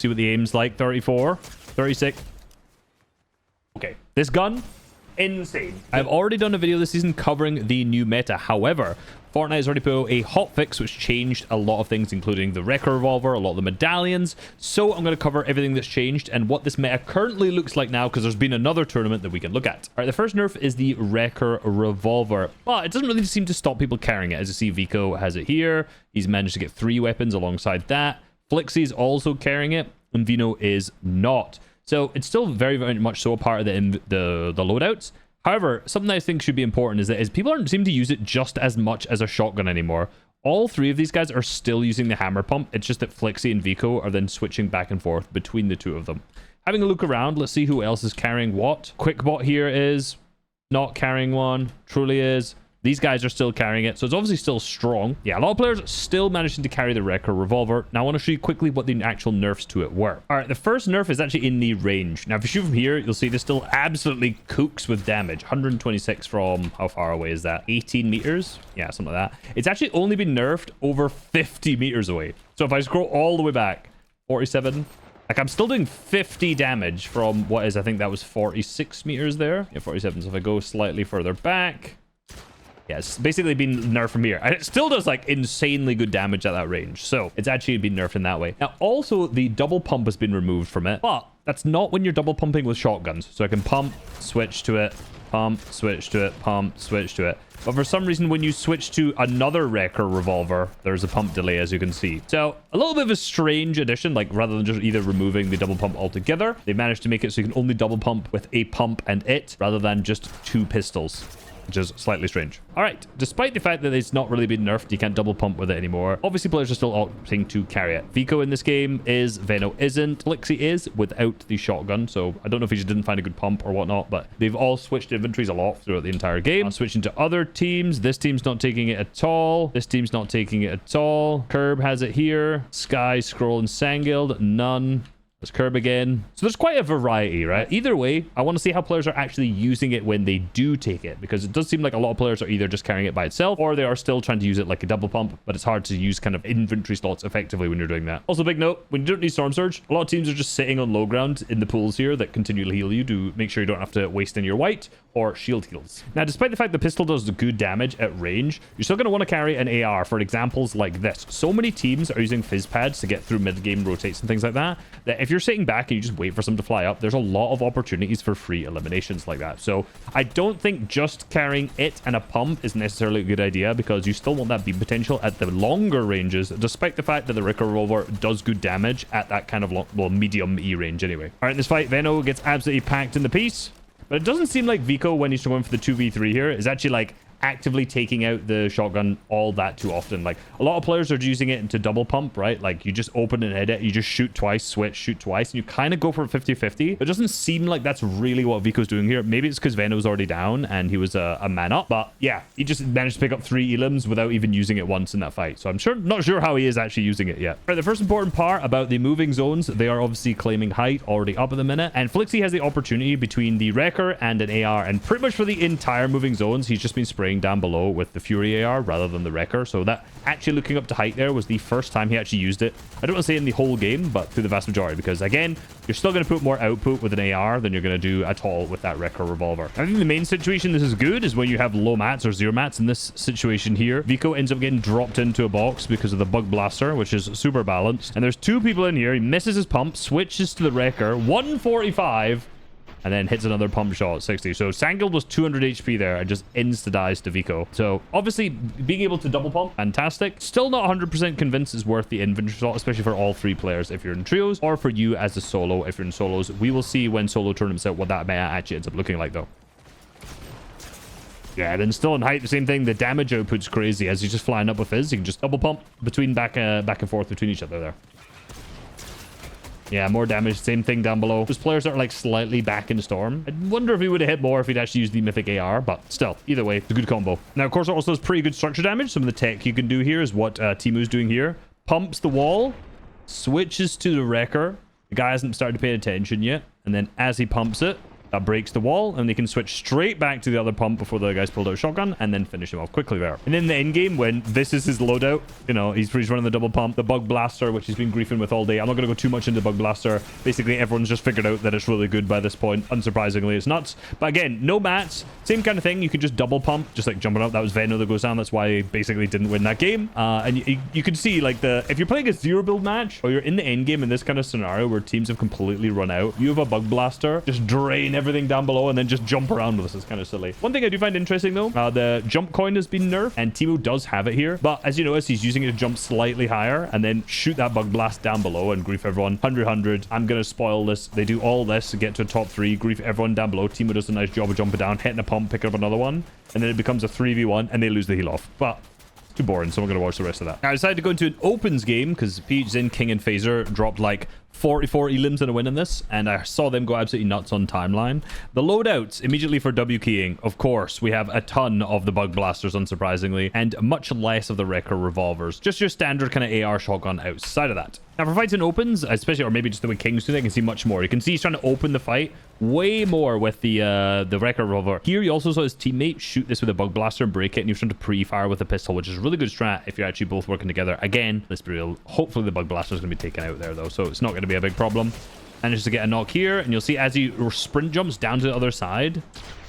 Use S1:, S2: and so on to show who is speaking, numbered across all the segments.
S1: See what the aim's like. 34, 36. Okay, this gun, insane. I've already done a video this season covering the new meta. However, Fortnite has already put out a hotfix which changed a lot of things, including the Recker Revolver, a lot of the medallions. So I'm going to cover everything that's changed and what this meta currently looks like now, because there's been another tournament that we can look at. All right, the first nerf is the Recker Revolver, but it doesn't really seem to stop people carrying it. As you see, Vico has it here. He's managed to get 3 weapons alongside that. Flixie's also carrying it, and Vino is not. So it's still very, very much so a part of the loadouts. However, something I think should be important is that people aren't seem to use it just as much as a shotgun anymore. All 3 of these guys are still using the hammer pump. It's just that Flixie and Vico are then switching back and forth between the 2 of them. Having a look around, let's see who else is carrying what. Quickbot here is not carrying one. Truly is. These guys are still carrying it, so it's obviously still strong. Yeah, a lot of players still managing to carry the Recker Revolver. Now I want to show you quickly what the actual nerfs to it were. All right, the first nerf is actually in the range. Now if you shoot from here, you'll see this still absolutely cooks with damage. 126 from, how far away is that? 18 meters? Yeah, something like that. It's actually only been nerfed over 50 meters away. So if I scroll all the way back, 47, like I'm still doing 50 damage from what is, I think that was 46 meters there. Yeah, 47. So if I go slightly further back, yeah, it's basically been nerfed from here. And it still does like insanely good damage at that range. So it's actually been nerfed in that way. Now, also the double pump has been removed from it, but that's not when you're double pumping with shotguns. So I can pump, switch to it, pump, switch to it, pump, switch to it. But for some reason, when you switch to another Recker Revolver, there's a pump delay, as you can see. So a little bit of a strange addition, like rather than just either removing the double pump altogether, they managed to make it so you can only double pump with a pump and it, rather than just 2 pistols, which is slightly strange. All right, despite the fact that it's not really been nerfed, you can't double pump with it anymore. Obviously, players are still opting to carry it. Vico in this game is, Veno isn't, Flixie is without the shotgun. So I don't know if he just didn't find a good pump or whatnot, but they've all switched inventories a lot throughout the entire game. Switching to other teams. This team's not taking it at all. This team's not taking it at all. Curb has it here. Sky, Scroll, and Sangild, none. Let's Curb again. So there's quite a variety, right? Either way, I want to see how players are actually using it when they do take it, because it does seem like a lot of players are either just carrying it by itself or they are still trying to use it like a double pump, but it's hard to use kind of inventory slots effectively when you're doing that. Also, big note, when you don't need Storm Surge, a lot of teams are just sitting on low ground in the pools here that continually heal you to make sure you don't have to waste any your white or shield heals. Now, despite the fact the pistol does good damage at range, you're still going to want to carry an AR for examples like this. So many teams are using fizz pads to get through mid-game rotates and things like that, that if you're sitting back and you just wait for some to fly up, there's a lot of opportunities for free eliminations like that. So I don't think just carrying it and a pump is necessarily a good idea, because you still want that beam potential at the longer ranges, despite the fact that the Recker Revolver does good damage at that kind of medium E range anyway. All right, in this fight, Veno gets absolutely packed in the piece, but it doesn't seem like Vico, when he's going for the 2v3 here, is actually like actively taking out the shotgun all that too often. Like a lot of players are using it into double pump, right? Like you just open and hit it, you just shoot twice, switch, shoot twice, and you kind of go for a 50-50. It doesn't seem like that's really what Vico's doing here. Maybe it's because Veno's already down and he was a man up, but yeah, he just managed to pick up 3 elims without even using it once in that fight. So I'm not sure how he is actually using it yet. All right, the first important part about the moving zones, they are obviously claiming height already up at the minute, and Flixie has the opportunity between the Recker and an AR, and pretty much for the entire moving zones, he's just been spraying down below with the Fury AR rather than the Recker. So that actually looking up to height there was the first time he actually used it. I don't want to say in the whole game, but through the vast majority, because again, you're still going to put more output with an AR than you're going to do at all with that Recker Revolver. I think the main situation this is good is when you have low mats or 0 mats. In this situation here, Vico ends up getting dropped into a box because of the Bug Blaster, which is super balanced. And there's 2 people in here. He misses his pump, switches to the Recker, 145, and then hits another pump shot at 60. So Sangild was 200 HP there and just insta-dies to Vico. So obviously being able to double pump, fantastic. Still not 100% convinced is worth the inventory slot, especially for all 3 players if you're in trios, or for you as a solo if you're in solos. We will see when solo tournaments out what that meta actually ends up looking like though. Yeah, then still in height, the same thing. The damage output's crazy as he's just flying up with his. You can just double pump between back and forth between each other there. Yeah, more damage. Same thing down below. Those players are like slightly back in the storm. I wonder if he would have hit more if he'd actually used the mythic AR, but still, either way, it's a good combo. Now, of course, it also has pretty good structure damage. Some of the tech you can do here is what Timu's doing here. Pumps the wall, switches to the Recker. The guy hasn't started to pay attention yet. And then as he pumps it, That breaks the wall, and they can switch straight back to the other pump before the guys pulled out a shotgun, and then finish him off quickly there. And in the end game, when this is his loadout, you know, he's running the double pump, the bug blaster, which he's been griefing with all day. I'm not going to go too much into bug blaster. Basically, everyone's just figured out that it's really good by this point. Unsurprisingly, it's nuts. But again, no mats, same kind of thing. You can just double pump, just like jumping up. That was Veno that goes down. That's why he basically didn't win that game. And you can see, like, if you're playing a zero build match, or you're in the end game in this kind of scenario where teams have completely run out, you have a bug blaster, just drain everything down below and then just jump around with this. Is kind of silly. One thing I do find interesting though, the jump coin has been nerfed, and Timo does have it here, but as you notice, he's using it to jump slightly higher and then shoot that bug blast down below and grief everyone. 100. I'm gonna spoil this. They do all this to get to a top 3, grief everyone down below. Timo does a nice job of jumping down, hitting a pump, picking up another one, and then it becomes a 3v1 and they lose the heal off. But too boring, so I'm gonna watch the rest of that. Now, I decided to go into an opens game because PH Zin, King, and Phaser dropped like 44 elims in a win in this, and I saw them go absolutely nuts on timeline. The loadouts immediately for W keying, of course, we have a ton of the bug blasters, unsurprisingly, and much less of the Recker revolvers. Just your standard kind of AR shotgun outside of that. Now, for fights in opens, especially, or maybe just the way King's doing it, you can see much more. You can see he's trying to open the fight way more with the Recker revolver. Here, you also saw his teammate shoot this with a bug blaster and break it, and you're trying to pre-fire with a pistol, which is a really good strat if you're actually both working together. Again, let's be real. Hopefully, the bug blaster is going to be taken out there, though, so it's not going to be a big problem. And just to get a knock here, and you'll see as he sprint jumps down to the other side,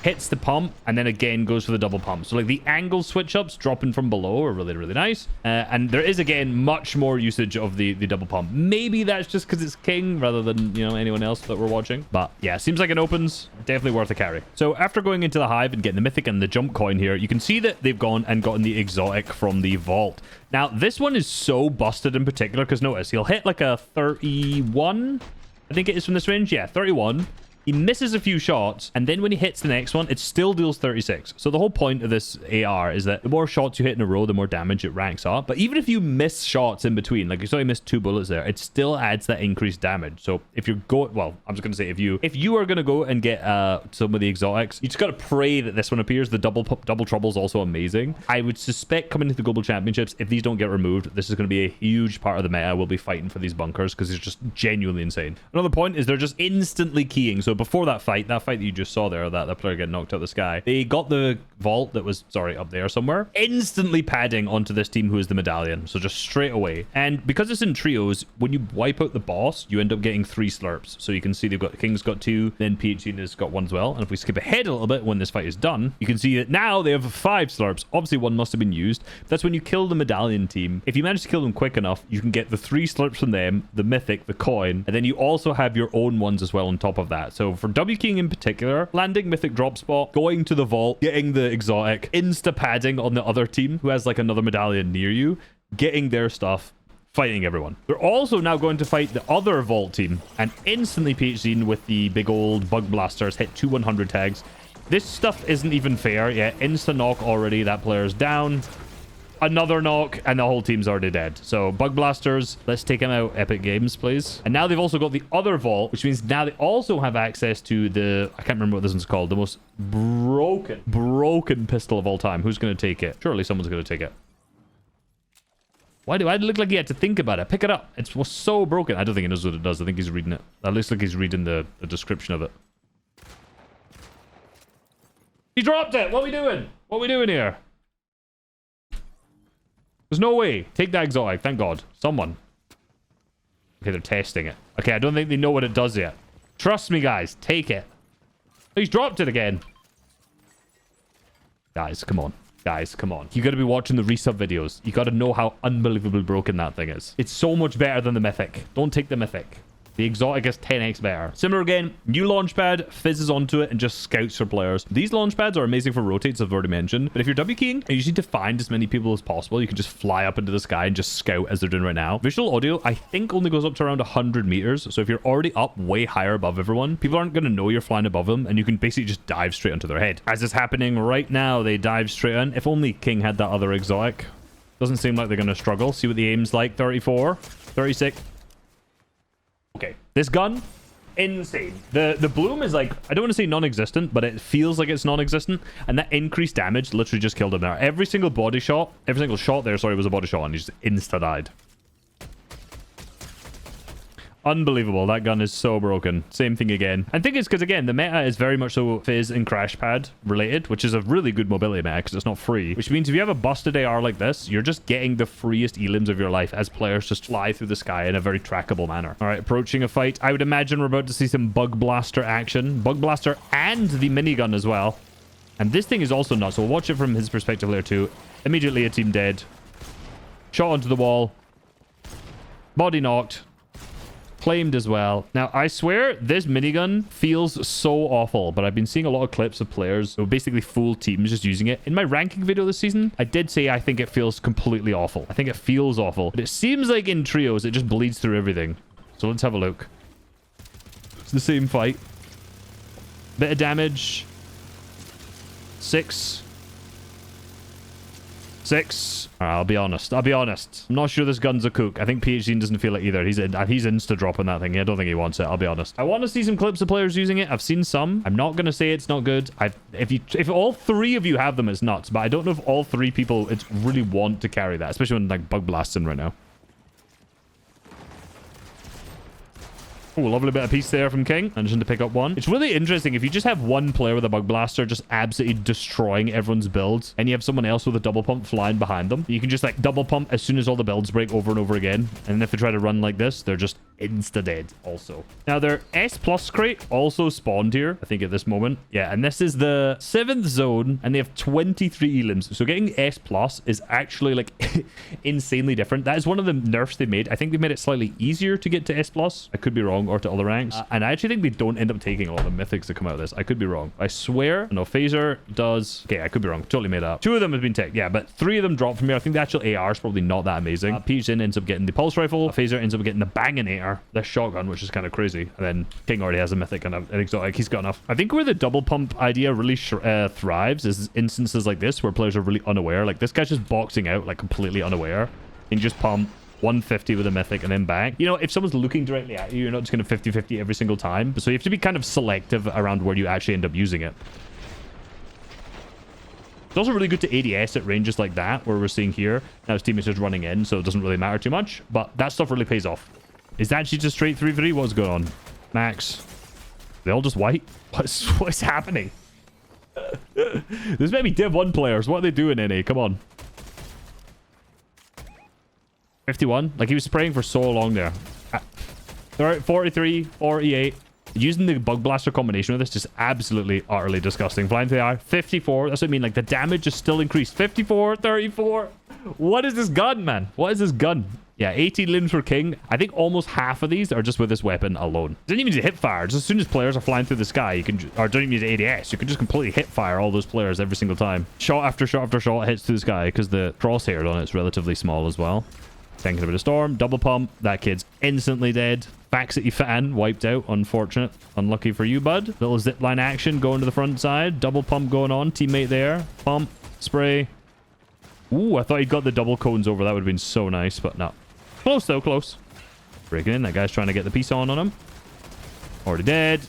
S1: hits the pump, and then again goes for the double pump. So like the angle switch ups dropping from below are really, really nice. And there is again much more usage of the double pump. Maybe that's just because it's King rather than, you know, anyone else that we're watching. But yeah, seems like it opens. Definitely worth a carry. So after going into the hive and getting the mythic and the jump coin here, you can see that they've gone and gotten the exotic from the vault. Now this one is so busted in particular because notice he'll hit like a 31. I think it is from this range. Yeah, 31. He misses a few shots, and then when he hits the next one, it still deals 36. So the whole point of this AR is that the more shots you hit in a row, the more damage it ranks up. But even if you miss shots in between, like you saw he missed 2 bullets there, it still adds that increased damage. So if you're going, well, I'm just going to say if you are going to go and get some of the exotics, you just got to pray that this one appears. The double trouble is also amazing. I would suspect coming into the global championships, if these don't get removed, this is going to be a huge part of the meta. We'll be fighting for these bunkers because it's just genuinely insane. Another point is they're just instantly keying. So before that fight that you just saw there, that player getting knocked out of the sky, they got the vault that was, sorry, up there somewhere, instantly padding onto this team who is the medallion. So just straight away. And because it's in trios, when you wipe out the boss, you end up getting 3 slurps. So you can see they've got, King's got 2, then PhD has got 1 as well. And if we skip ahead a little bit when this fight is done, you can see that now they have 5 slurps. Obviously 1 must have been used. That's when you kill the medallion team. If you manage to kill them quick enough, you can get the 3 slurps from them, the mythic, the coin, and then you also have your own ones as well on top of that. So for W King in particular, landing mythic drop spot, going to the vault, getting the exotic, insta padding on the other team who has like another medallion near you, getting their stuff, fighting everyone. They're also now going to fight the other vault team and instantly PhD with the big old bug blasters, hit 2 100 tags. This stuff isn't even fair. Yeah, insta knock already. That player's down. Another knock, and the whole team's already dead. So, Bug Blasters, let's take them out. Epic Games, please. And now they've also got the other vault, which means now they also have access to the, I can't remember what this one's called, the most broken pistol of all time. Who's going to take it? Surely someone's going to take it. Why do I look like he had to think about it? Pick it up. It was so broken. I don't think he knows what it does. I think he's reading it. That looks like he's reading the description of it. He dropped it. What are we doing? What are we doing here? There's no way. Take that exotic. Thank God. Someone. Okay, they're testing it. Okay, I don't think they know what it does yet. Trust me, guys. Take it. He's dropped it again. Guys, come on. Guys, come on. You got to be watching the resub videos. You got to know how unbelievably broken that thing is. It's so much better than the mythic. Don't take the mythic. The exotic is 10x better. Similar again, new launchpad, fizzes onto it and just scouts for players. These launchpads are amazing for rotates, I've already mentioned. But if you're W keying, you just need to find as many people as possible. You can just fly up into the sky and just scout as they're doing right now. Visual audio, I think, only goes up to around 100 meters. So if you're already up way higher above everyone, people aren't going to know you're flying above them, and you can basically just dive straight onto their head. As is happening right now, they dive straight in. If only King had that other exotic. Doesn't seem like they're going to struggle. See what the aim's like. 34, 36. Okay, this gun, insane. The bloom is like, I don't want to say non-existent, but it feels like it's non-existent, and that increased damage literally just killed him there. Every single shot there, sorry, was a body shot, and he just insta-died. Unbelievable. That gun is so broken. Same thing again. I think it's because, again, the meta is very much so Fizz and Crash Pad related, which is a really good mobility meta because it's not free. Which means if you have a busted AR like this, you're just getting the freest elims of your life as players just fly through the sky in a very trackable manner. All right, approaching a fight. I would imagine we're about to see some Bug Blaster action. Bug Blaster and the minigun as well. And this thing is also nuts. So we'll watch it from his perspective later too. Immediately a team dead. Shot onto the wall. Body knocked. Claimed as well. Now, I swear this minigun feels so awful, but I've been seeing a lot of clips of players, so basically full teams just using it. In my ranking video this season, I did say I think it feels completely awful. I think it feels awful, but it seems like in trios, it just bleeds through everything. So let's have a look. It's the same fight. Bit of damage. 6. All right, I'll be honest. I'm not sure this gun's a cook. I think PhD doesn't feel it either. He's insta-dropping that thing. I don't think he wants it. I'll be honest. I want to see some clips of players using it. I've seen some. I'm not going to say it's not good. If all 3 of you have them, it's nuts. But I don't know if all 3 people really want to carry that, especially when like Bug Blasting right now. Oh, lovely bit of piece there from King. Managing to pick up one. It's really interesting if you just have one player with a Bug Blaster just absolutely destroying everyone's builds, and you have someone else with a double pump flying behind them. You can just like double pump as soon as all the builds break over and over again. And then if they try to run like this, they're just insta-dead also. Now, their S+ crate also spawned here, I think at this moment. Yeah, and this is the 7th zone, and they have 23 elims. So getting S+ is actually like insanely different. That is one of the nerfs they made. I think they made it slightly easier to get to S+. I could be wrong, or to other ranks. And I actually think they don't end up taking a lot of mythics that come out of this. I could be wrong. I swear. No, Phaser does. Okay, I could be wrong. Totally made up. 2 of them have been taken. Yeah, but 3 of them dropped from here. I think the actual AR is probably not that amazing. Peachson ends up getting the pulse rifle. Phaser ends up getting the Banginator, the shotgun, which is kind of crazy. And then King already has a mythic and an exotic. He's got enough. I think where the double pump idea really thrives is instances like this where players are really unaware. Like this guy's just boxing out like completely unaware. And you just pump 150 with a mythic and then back. You know, if someone's looking directly at you, you're not just going to 50-50 every single time. So you have to be kind of selective around where you actually end up using it. It's also really good to ADS at ranges like that, where we're seeing here. Now his team is just running in, so it doesn't really matter too much. But that stuff really pays off. Is that actually just straight 3-3? What's going on? Max. They all just white? What's happening? There's maybe Div 1 players. What are they doing, NA? Come on. 51. Like, he was spraying for so long there. 43, 48. Using the Bug Blaster combination with this just absolutely, utterly disgusting. Flying through the eye. 54. That's what I mean. Like, the damage is still increased. 54, 34. What is this gun, man? What is this gun? Yeah, 18 limbs for King. I think almost half of these are just with this weapon alone. Doesn't even need to hip fire. Just as soon as players are flying through the sky, you can, or don't even use ADS, you can just completely hip fire all those players every single time. Shot after shot after shot hits through the sky because the crosshair on it's relatively small as well. Tanking a bit of storm, double pump. That kid's instantly dead. Back City fan wiped out. Unfortunate. Unlucky for you, bud. Little zipline action going to the front side. Double pump going on. Teammate there. Pump. Spray. Ooh, I thought he'd got the double cones over. That would have been so nice, but no. Close though, close. Breaking in. That guy's trying to get the piece on him. Already dead.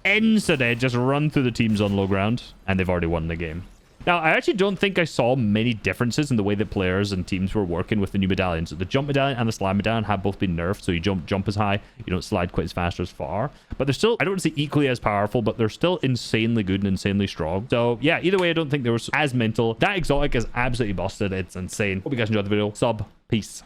S1: Insta dead. Just run through the teams on low ground, and they've already won the game. Now, I actually don't think I saw many differences in the way that players and teams were working with the new medallions. So the jump medallion and the slide medallion have both been nerfed. So you jump as high, you don't slide quite as fast or as far. But they're still, I don't want to say equally as powerful, but they're still insanely good and insanely strong. So yeah, either way, I don't think they were as mental. That exotic is absolutely busted. It's insane. Hope you guys enjoyed the video. Sub. Peace.